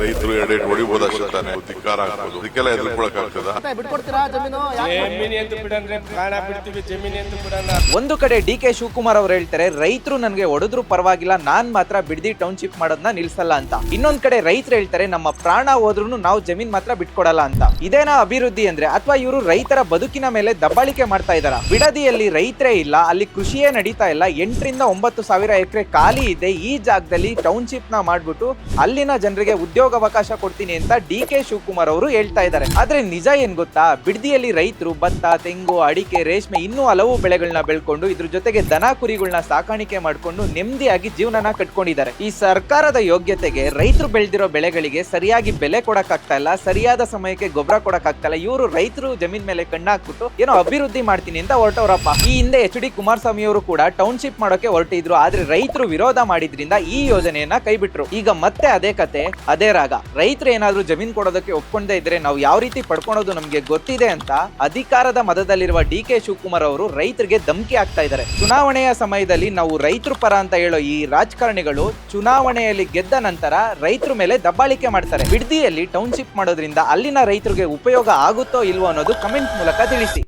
ರೈತರು ಎರಡೇಟ್ ಹೊಡಿಬಹುದು ಅಷ್ಟೇ ತಾನೆ, ಧಿಕ್ಕಾರ ಹಾಕ್ಬೋದು. ಅದಕ್ಕೆಲ್ಲ ಎದುರ್ಕೊಳಕ್ ಆಗ್ತದ? ಬಿಟ್ಕೊಡ್ತೀರಾ ಜಮೀನು? ಜಮೀನು ಎಂದು ಬಿಡಂದ್ರೆ ಪ್ರಾಣ ಬಿಡ್ತೀವಿ, ಜಮೀನು ಎಂದು ಬಿಡಲ್ಲ. ಒಂದು ಕಡೆ ಡಿ ಕೆ ಶಿವಕುಮಾರ್ ಅವರು ಹೇಳ್ತಾರೆ ರೈತರು ನನಗೆ ಹೊಡೆದ್ರು ಪರವಾಗಿಲ್ಲ, ನಾನ್ ಮಾತ್ರ ಬಿಡದಿ ಟೌನ್ಶಿಪ್ ಮಾಡೋದನ್ನ ನಿಲ್ಸಲ್ಲ ಅಂತ. ಇನ್ನೊಂದ್ ಕಡೆ ರೈತರು ಹೇಳ್ತಾರೆ ನಮ್ಮ ಪ್ರಾಣ ಹೋದ್ರು ನಾವು ಜಮೀನ್ ಮಾತ್ರ ಬಿಟ್ಕೊಡಲ್ಲ ಅಂತ. ಇದೇನಾ ಅಭಿವೃದ್ಧಿ ಅಂದ್ರೆ, ಅಥವಾ ಇವರು ರೈತರ ಬದುಕಿನ ಮೇಲೆ ದಬ್ಬಾಳಿಕೆ ಮಾಡ್ತಾ ಇದಾರ? ಬಿಡದಿಯಲ್ಲಿ ರೈತರೇ ಇಲ್ಲ, ಅಲ್ಲಿ ಕೃಷಿಯೇ ನಡೀತಾ ಇಲ್ಲ, 8 ರಿಂದ 9 ಸಾವಿರ ಎಕರೆ ಖಾಲಿ ಇದೆ. ಈ ಜಾಗದಲ್ಲಿ ಟೌನ್ಶಿಪ್ ನ ಮಾಡ್ಬಿಟ್ಟು ಅಲ್ಲಿನ ಜನರಿಗೆ ಉದ್ಯೋಗಾವಕಾಶ ಕೊಡ್ತೀನಿ ಅಂತ ಡಿ ಕೆ ಶಿವಕುಮಾರ್ ಅವರು ಹೇಳ್ತಾ ಇದ್ದಾರೆ. ಆದ್ರೆ ನಿಜ ಏನ್ ಗೊತ್ತಾ, ಬಿಡದಿಯಲ್ಲಿ ರೈತರು ಭತ್ತ, ತೆಂಗು, ಅಡಿಕೆ, ರೇಷ್ಮೆ ಇನ್ನೂ ಹಲವು ಬೆಳೆಗಳನ್ನ ಬೆಳ್ಕೊಂಡು ಇದ್ರ ಜೊತೆಗೆ ದನ ಕುರಿಗಳನ್ನ ಸಾಕಾಣಿಕೆ ಮಾಡ್ಕೊಂಡು ನೆಮ್ಮದಿಯಾಗಿ ಜೀವನನ ಕಟ್ಕೊಂಡಿದ್ದಾರೆ. ಈ ಸರ್ಕಾರದ ಯೋಗ್ಯತೆಗೆ ರೈತರು ಬೆಳೆದಿರೋ ಬೆಳೆಗಳಿಗೆ ಸರಿಯಾಗಿ ಬೆಲೆ ಕೊಡಕ್ ಆಗ್ತಾ ಇಲ್ಲ, ಸರಿಯಾದ ಸಮಯಕ್ಕೆ ಗೊಬ್ಬರ ಕೊಡಕ್ ಆಗ್ತಾ ಇಲ್ಲ. ಇವರು ರೈತರು ಜಮೀನ್ ಮೇಲೆ ಕಣ್ಣಾಕ್ಬಿಟ್ಟು ಏನೋ ಅಭಿವೃದ್ಧಿ ಮಾಡ್ತೀನಿ ಅಂತ ಹೊರಟವ್ರಪ್ಪ. ಈ ಹಿಂದೆ ಎಚ್ ಡಿ ಕುಮಾರಸ್ವಾಮಿ ಅವರು ಕೂಡ ಟೌನ್ಶಿಪ್ ಮಾಡೋಕೆ ಹೊರಟಿದ್ರು, ಆದ್ರೆ ರೈತರು ವಿರೋಧ ಮಾಡಿದ್ರಿಂದ ಈ ಯೋಜನೆಯನ್ನ ಕೈಬಿಟ್ರು. ಈಗ ಮತ್ತೆ ಅದೇ ಕತೆ, ಅದೇ ರಾಗ. ರೈತರು ಏನಾದ್ರೂ ಜಮೀನ್ ಕೊಡೋದಕ್ಕೆ ಒಪ್ಕೊಂಡೇ ಇದ್ರೆ ನಾವು ಯಾವ ರೀತಿ ಪಡ್ಕೊಳೋದು ನಮ್ಗೆ ಗೊತ್ತಿದೆ ಅಂತ ಅಧಿಕಾರದ ಮದದಲ್ಲಿರುವ ಡಿ ಕೆ ಶಿವಕುಮಾರ್ ಅವರು ರೈತರಿಗೆ ಧಮಕಿ ಆಗ್ತಾ ಇದ್ದಾರೆ. ಚುನಾವಣೆಯ ಸಮಯದಲ್ಲಿ ನಾವು ರೈತರ ಪರ ಅಂತ ಹೇಳೋ ಈ ರಾಜಕಾರಣಿಗಳು ಚುನಾವಣೆಯಲ್ಲಿ ಗೆದ್ದ ನಂತರ ರೈತರ ಮೇಲೆ ದಬ್ಬಾಳಿಕೆ ಮಾಡ್ತಾರೆ. ಬಿಡದಿಯಲ್ಲಿ ಟೌನ್ಶಿಪ್ ಮಾಡೋದ್ರಿಂದ ಅಲ್ಲಿನ ರೈತರಿಗೆ ಉಪಯೋಗ ಆಗುತ್ತೋ ಇಲ್ವೋ ಅನ್ನೋದು ಕಮೆಂಟ್ ಮೂಲಕ ತಿಳಿಸಿ.